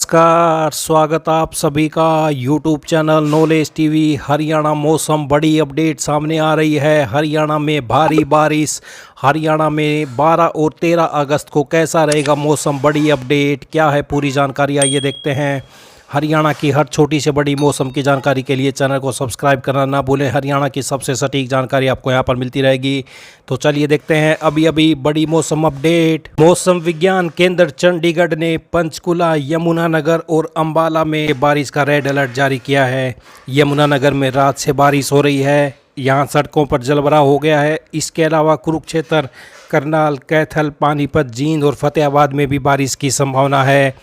नमस्कार, स्वागत आप सभी का YouTube channel knowledge TV. Haryana मौसम बड़ी अपडेट सामने आ रही है। हरियाणा में भारी बारिश। हरियाणा में 12 और 13 अगस्त को कैसा रहेगा मौसम, बड़ी अपडेट क्या है, पूरी जानकारी आइए देखते हैं। हरियाणा की हर छोटी से बड़ी मौसम की जानकारी के लिए चैनल को सब्सक्राइब करना ना भूलें। हरियाणा की सबसे सटीक जानकारी आपको यहां पर मिलती रहेगी। तो चलिए देखते हैं अभी अभी बड़ी मौसम अपडेट। मौसम विज्ञान केंद्र चंडीगढ़ ने पंचकुला, यमुनानगर और अंबाला में बारिश का रेड अलर्ट जारी किया है। यमुनानगर में रात से बारिश हो रही है, यहाँ सड़कों पर जलभराव हो गया है। इसके अलावा कुरुक्षेत्र, करनाल, कैथल, पानीपत, जींद और फतेहाबाद में भी बारिश की संभावना है।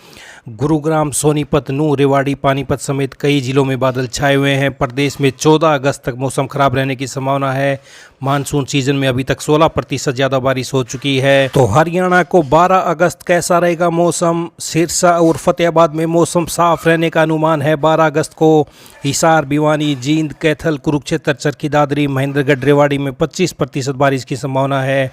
गुरुग्राम, सोनीपत, नूंह, रेवाड़ी, पानीपत समेत कई जिलों में बादल छाए हुए हैं। प्रदेश में 14 अगस्त तक मौसम खराब रहने की संभावना है। मानसून सीजन में अभी तक 16% ज़्यादा बारिश हो चुकी है। तो हरियाणा को 12 अगस्त कैसा रहेगा मौसम? सिरसा और फतेहाबाद में मौसम साफ रहने का अनुमान है। 12 अगस्त को हिसार, भिवानी, जींद, कैथल, कुरुक्षेत्र, चरखी दादरी, महेंद्रगढ़, रेवाड़ी में 25% बारिश की संभावना है।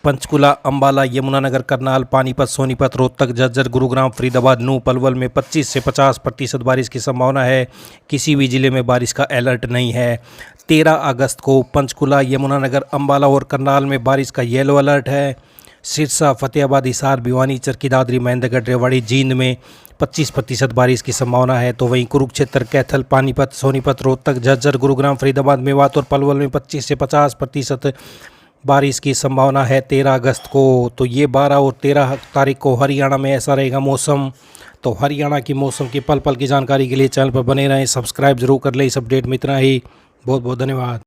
पंचकुला, अंबाला, यमुनानगर, करनाल, पानीपत, सोनीपत, रोहतक, झज्जर, गुरुग्राम, फरीदाबाद, नूंह, पलवल में 25 से 50% बारिश की संभावना है। किसी भी जिले में बारिश का अलर्ट नहीं है। 13 अगस्त को पंचकुला, यमुनानगर, अंबाला और करनाल में बारिश का येलो अलर्ट है। सिरसा, फतेहाबाद, हिसार, भिवानी, चरखी दादरी, महेंद्रगढ़, रेवाड़ी, जींद में 25% बारिश की संभावना है। तो वहीं कुरुक्षेत्र, कैथल, पानीपत, सोनीपत, रोहतक, झज्जर, गुरुग्राम, फरीदाबाद, मेवात और पलवल में 25 से 50% बारिश की संभावना है 13 अगस्त को। तो ये 12 और 13 तारीख को हरियाणा में ऐसा रहेगा मौसम। तो हरियाणा की मौसम की पल पल की जानकारी के लिए चैनल पर बने रहें, सब्सक्राइब जरूर कर लें। इस अपडेट में इतना ही। बहुत बहुत धन्यवाद।